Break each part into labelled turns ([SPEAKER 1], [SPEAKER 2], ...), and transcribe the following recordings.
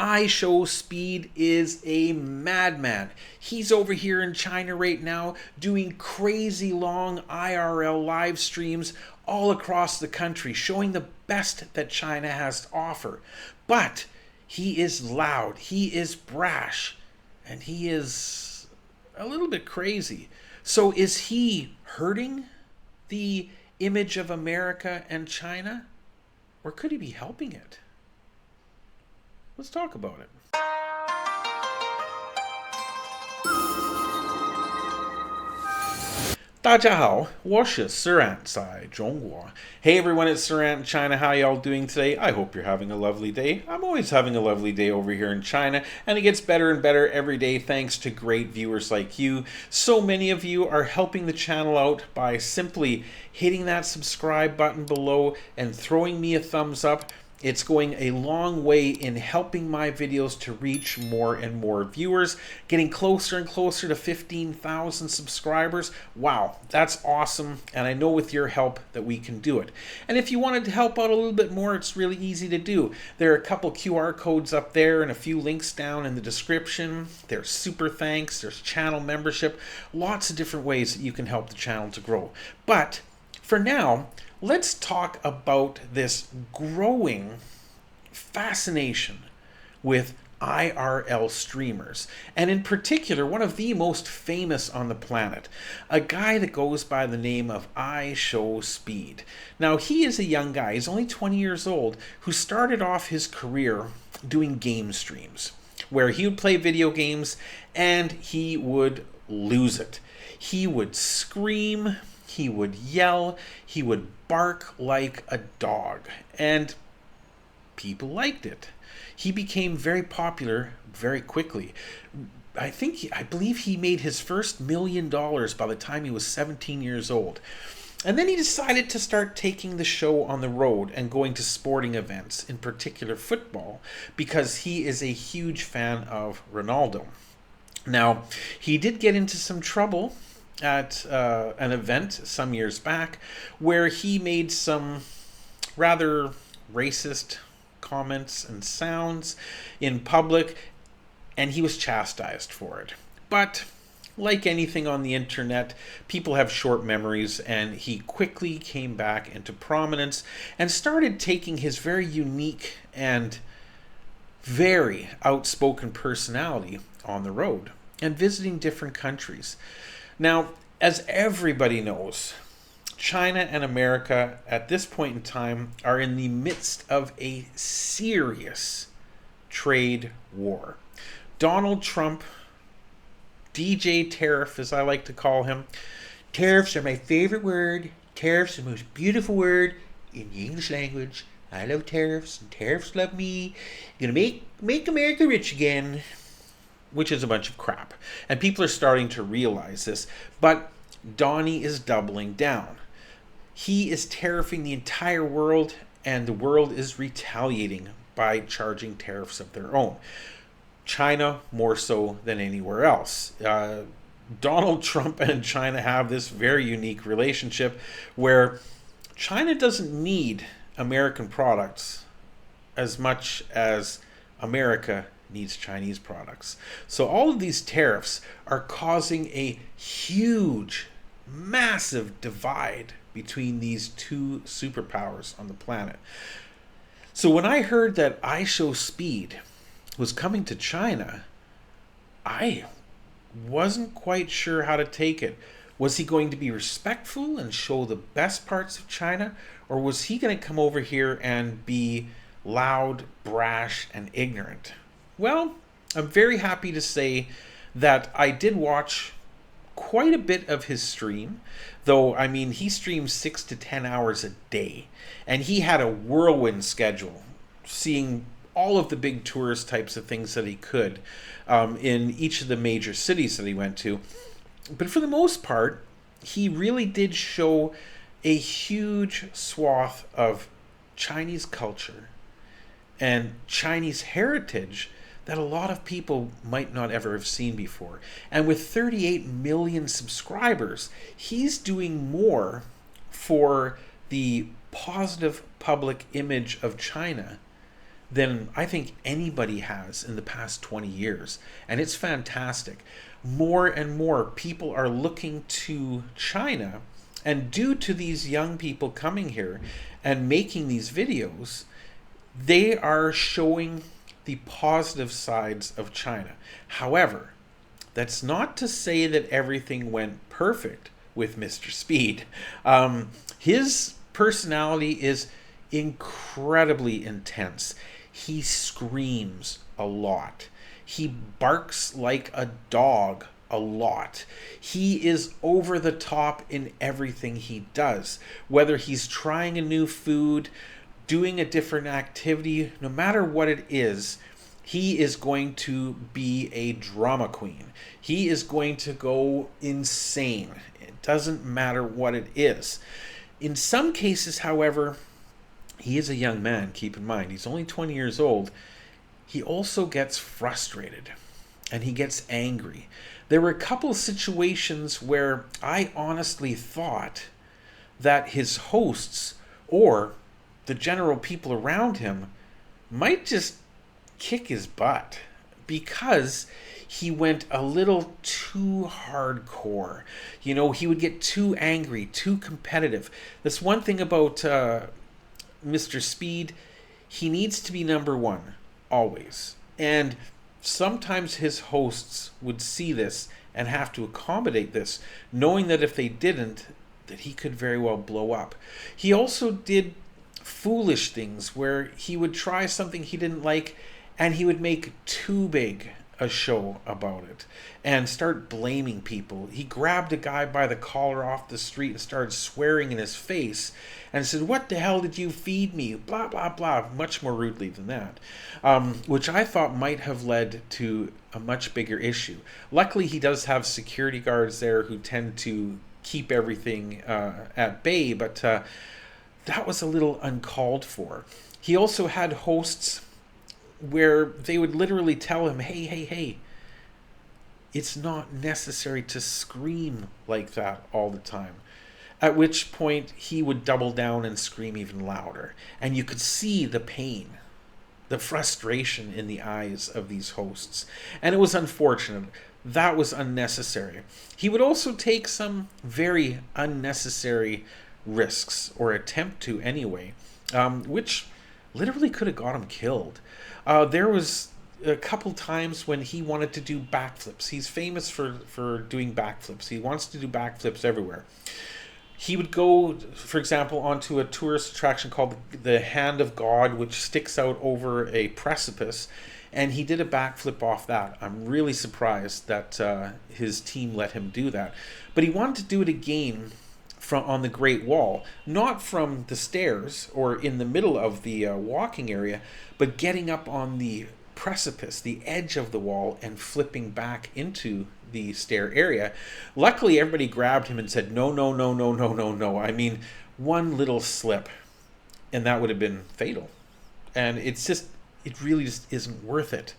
[SPEAKER 1] Ishowspeed is a madman. He's over here in China right now doing crazy long IRL live streams all across the country, showing the best that China has to offer. But he is loud, he is brash, and he is a little bit crazy. So is he hurting the image of America and China? Or could he be helping it? Let's talk about it. 大家好，我是 Suran 在中国. Hey everyone, it's Suran in China. How y'all doing today? I hope you're having a lovely day. I'm always having a lovely day over here in China, and it gets better and better every day thanks to great viewers like you. So many of you are helping the channel out by simply hitting that subscribe button below and throwing me a thumbs up. It's going a long way in helping my videos to reach more and more viewers, getting closer and closer to 15,000 subscribers. Wow, that's awesome. And I know with your help that we can do it. And if you wanted to help out a little bit more, it's really easy to do. There are a couple QR codes up there and a few links down in the description. There's super thanks, there's channel membership, lots of different ways that you can help the channel to grow. But for now, let's talk about this growing fascination with IRL streamers, and in particular, one of the most famous on the planet, a guy that goes by the name of Ishowspeed. Now, he is a young guy, he's only 20 years old, who started off his career doing game streams, where he would play video games and he would lose it. He would scream, he would yell, he would bark like a dog, and people liked it. He became very popular very quickly. I believe he made his first $1 million by the time he was 17 years old. And then he decided to start taking the show on the road and going to sporting events, in particular football, because he is a huge fan of Ronaldo. Now, he did get into some trouble at an event some years back where he made some rather racist comments and sounds in public, and he was chastised for it. But like anything on the internet, people have short memories, and he quickly came back into prominence and started taking his very unique and very outspoken personality on the road and visiting different countries. Now, as everybody knows, China and America at this point in time are in the midst of a serious trade war. Donald Trump, DJ Tariff as I like to call him, tariffs are my favorite word. Tariffs are the most beautiful word in the English language. I love tariffs and tariffs love me. Gonna make America rich again. Which is a bunch of crap. And people are starting to realize this. But Donnie is doubling down. He is tariffing the entire world, and the world is retaliating by charging tariffs of their own. China more so than anywhere else. Donald Trump and China have this very unique relationship where China doesn't need American products as much as America needs Chinese products. So all of these tariffs are causing a huge, massive divide between these two superpowers on the planet. So when I heard that Ishowspeed was coming to China, I wasn't quite sure how to take it. Was he going to be respectful and show the best parts of China, or was he going to come over here and be loud, brash, and ignorant? Well, I'm very happy to say that I did watch quite a bit of his stream, though, I mean, he streams 6 to 10 hours a day, and he had a whirlwind schedule, seeing all of the big tourist types of things that he could in each of the major cities that he went to. But for the most part, he really did show a huge swath of Chinese culture and Chinese heritage that a lot of people might not ever have seen before. And with 38 million subscribers, he's doing more for the positive public image of China than I think anybody has in the past 20 years. And it's fantastic. More and more people are looking to China, and due to these young people coming here and making these videos, they are showing the positive sides of China. However, that's not to say that everything went perfect with Mr. Speed. His personality is incredibly intense. He screams a lot. He barks like a dog a lot. He is over the top in everything he does. Whether he's trying a new food, doing a different activity, no matter what it is, he is going to be a drama queen. He is going to go insane. It doesn't matter what it is. In some cases, however, he is a young man, keep in mind. He's only 20 years old. He also gets frustrated and he gets angry. There were a couple of situations where I honestly thought that his hosts or the general people around him might just kick his butt because he went a little too hardcore. You know, he would get too angry, too competitive. That's one thing about Mr. Speed. He needs to be number one, always. And sometimes his hosts would see this and have to accommodate this, knowing that if they didn't, that he could very well blow up. He also did foolish things where he would try something he didn't like and he would make too big a show about it and start blaming people. He grabbed a guy by the collar off the street and started swearing in his face and said, "What the hell did you feed me?" Blah, blah, blah, much more rudely than that, which I thought might have led to a much bigger issue. Luckily, he does have security guards there who tend to keep everything at bay, but that was a little uncalled for. He also had hosts where they would literally tell him, hey, it's not necessary to scream like that all the time. At which point he would double down and scream even louder. And you could see the pain, the frustration in the eyes of these hosts. And it was unfortunate. That was unnecessary. He would also take some very unnecessary risks, or attempt to anyway, which literally could have got him killed. There was a couple times when he wanted to do backflips. He's famous for doing backflips. He wants to do backflips everywhere. He would go, for example, onto a tourist attraction called the Hand of God, which sticks out over a precipice, and he did a backflip off that. I'm really surprised that his team let him do that. But he wanted to do it again on the Great Wall, not from the stairs or in the middle of the walking area, but getting up on the precipice, the edge of the wall, and flipping back into the stair area. Luckily, everybody grabbed him and said, no. I mean, one little slip, and that would have been fatal. And it really just isn't worth it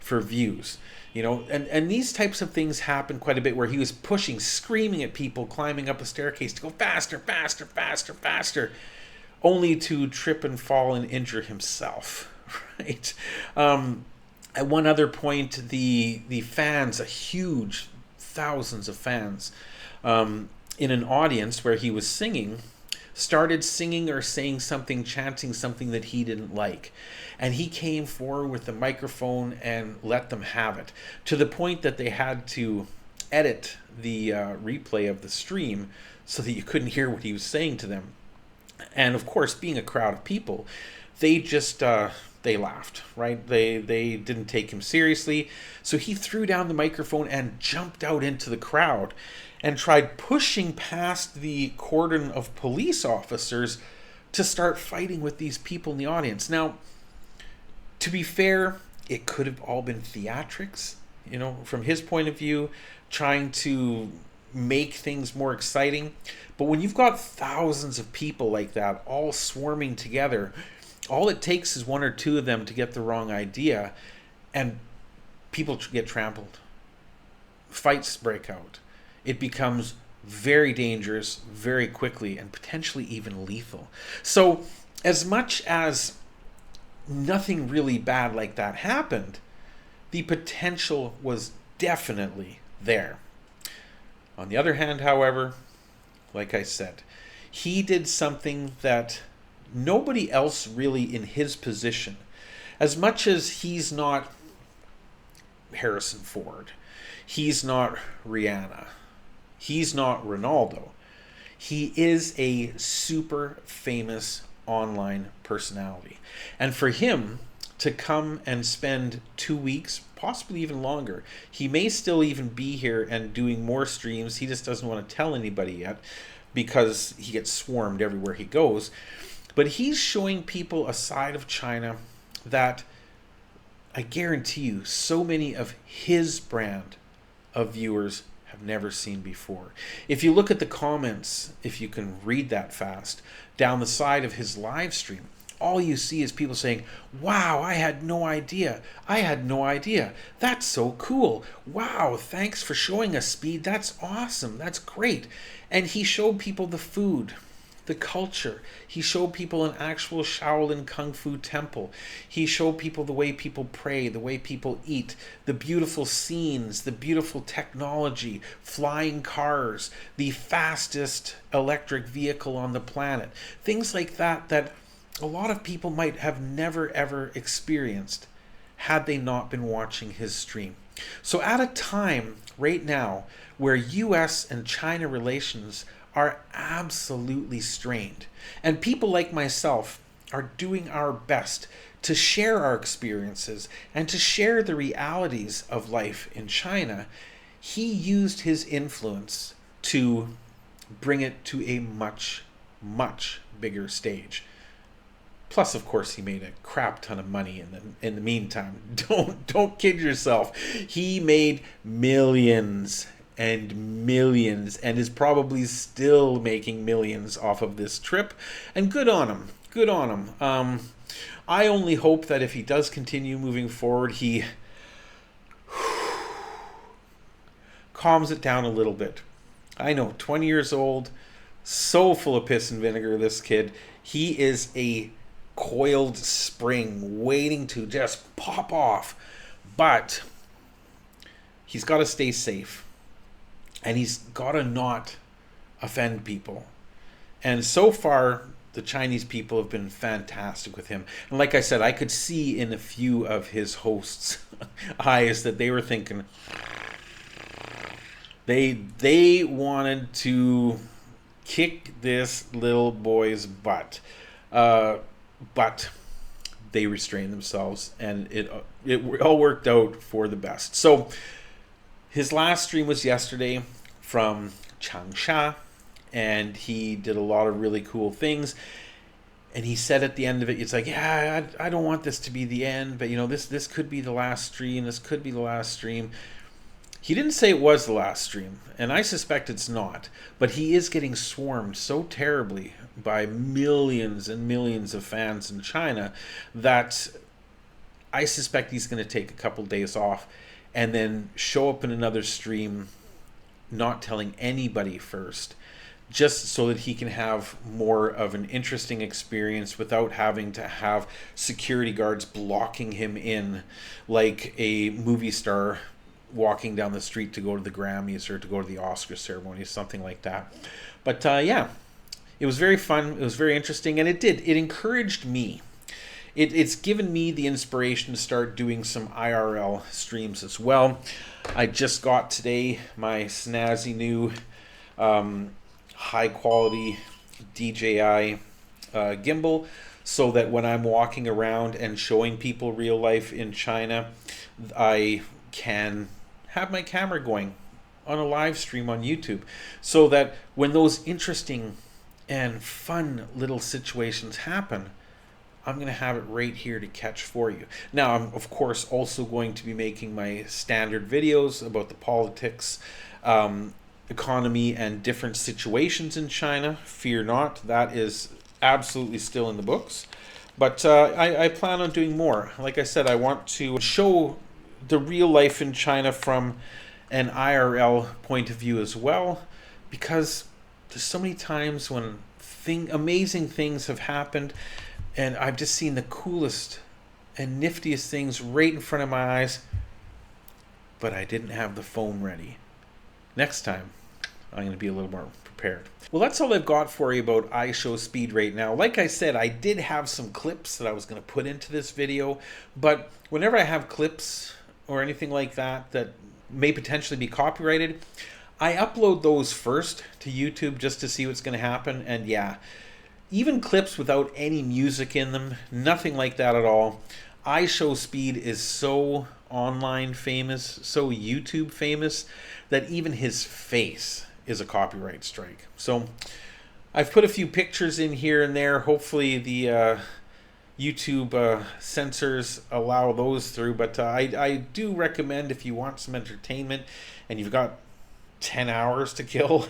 [SPEAKER 1] for views. You know, and these types of things happen quite a bit, where he was pushing, screaming at people, climbing up a staircase to go faster, only to trip and fall and injure himself, right? At one other point, the fans, a huge, thousands of fans, in an audience where he was singing, started singing or saying something, chanting something that he didn't like. And he came forward with the microphone and let them have it, to the point that they had to edit the replay of the stream so that you couldn't hear what he was saying to them. And of course, being a crowd of people, they just they laughed, right? They didn't take him seriously. So he threw down the microphone and jumped out into the crowd and tried pushing past the cordon of police officers to start fighting with these people in the audience. Now, to be fair, it could have all been theatrics, you know, from his point of view, trying to make things more exciting. But when you've got thousands of people like that all swarming together, all it takes is one or two of them to get the wrong idea and people get trampled. Fights break out. It becomes very dangerous very quickly and potentially even lethal. So as much as nothing really bad like that happened, the potential was definitely there. On the other hand, however, like I said, he did something that nobody else really in his position, as much as he's not Harrison Ford, he's not Rihanna, he's not Ronaldo, he is a super famous online personality. And for him to come and spend 2 weeks, possibly even longer, he may still even be here and doing more streams. He just doesn't want to tell anybody yet because he gets swarmed everywhere he goes. But he's showing people a side of China that I guarantee you so many of his brand of viewers have never seen before. If you look at the comments, if you can read that fast, down the side of his live stream, all you see is people saying, wow, I had no idea. I had no idea. That's so cool. Wow, thanks for showing us, Speed. That's awesome. That's great. And he showed people the food, the culture. He showed people an actual Shaolin Kung Fu temple. He showed people the way people pray, the way people eat, the beautiful scenes, the beautiful technology, flying cars, the fastest electric vehicle on the planet. Things like that that a lot of people might have never ever experienced had they not been watching his stream. So at a time right now where US and China relations are absolutely strained, and people like myself are doing our best to share our experiences and to share the realities of life in China, he used his influence to bring it to a much, much bigger stage. Plus, of course, he made a crap ton of money in the meantime. Don't kid yourself. He made millions and millions and is probably still making millions off of this trip. And good on him. Good on him. I only hope that if he does continue moving forward, he calms it down a little bit. I know, 20 years old, so full of piss and vinegar, this kid. He is a coiled spring waiting to just pop off, but he's got to stay safe and he's got to not offend people. And so far the Chinese people have been fantastic with him, and like I said, I could see in a few of his hosts eyes that they were thinking they wanted to kick this little boy's butt. But they restrained themselves, and it all worked out for the best. So his last stream was yesterday from Changsha, and he did a lot of really cool things. And he said at the end of it, it's like, yeah, I don't want this to be the end, but you know, this could be the last stream. This could be the last stream. He didn't say it was the last stream, and I suspect it's not, but he is getting swarmed so terribly by millions and millions of fans in China that I suspect he's going to take a couple days off and then show up in another stream not telling anybody first, just so that he can have more of an interesting experience without having to have security guards blocking him in like a movie star walking down the street to go to the Grammys or to go to the Oscar ceremony, something like that. But yeah, it was very fun. It was very interesting, and it encouraged me. It's given me the inspiration to start doing some IRL streams as well. I just got today my snazzy new high quality DJI gimbal, so that when I'm walking around and showing people real life in China, I can have my camera going on a live stream on YouTube, so that when those interesting and fun little situations happen, I'm going to have it right here to catch for you. Now, I'm of course also going to be making my standard videos about the politics, economy, and different situations in China. Fear not, that is absolutely still in the books. But I plan on doing more. Like I said, I want to show the real life in China from an IRL point of view as well, because there's so many times when amazing things have happened, and I've just seen the coolest and niftiest things right in front of my eyes, but I didn't have the phone ready. Next time, I'm going to be a little more prepared. Well, that's all I've got for you about Ishowspeed right now. Like I said, I did have some clips that I was going to put into this video, but whenever I have clips or anything like that that may potentially be copyrighted, I upload those first to YouTube just to see what's going to happen. And yeah, even clips without any music in them, nothing like that at all. Ishowspeed is so online famous, so YouTube famous, that even his face is a copyright strike. So I've put a few pictures in here and there. Hopefully the YouTube censors allow those through, but I do recommend, if you want some entertainment and you've got 10 hours to kill,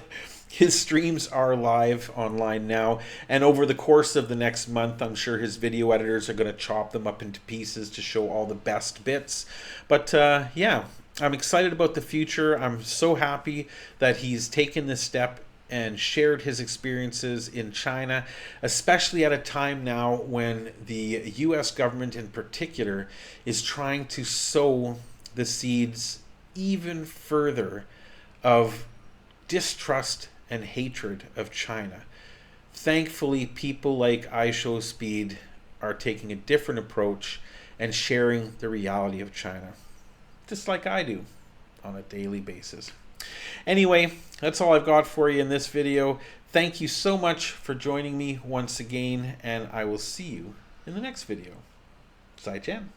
[SPEAKER 1] his streams are live online now, and over the course of the next month, I'm sure his video editors are going to chop them up into pieces to show all the best bits. But yeah, I'm excited about the future. I'm so happy that he's taken this step and shared his experiences in China, especially at a time now when the US government in particular is trying to sow the seeds even further of distrust and hatred of China. Thankfully, people like Ishowspeed are taking a different approach and sharing the reality of China, just like I do on a daily basis. Anyway, that's all I've got for you in this video. Thank you so much for joining me once again, and I will see you in the next video. Zai Chen.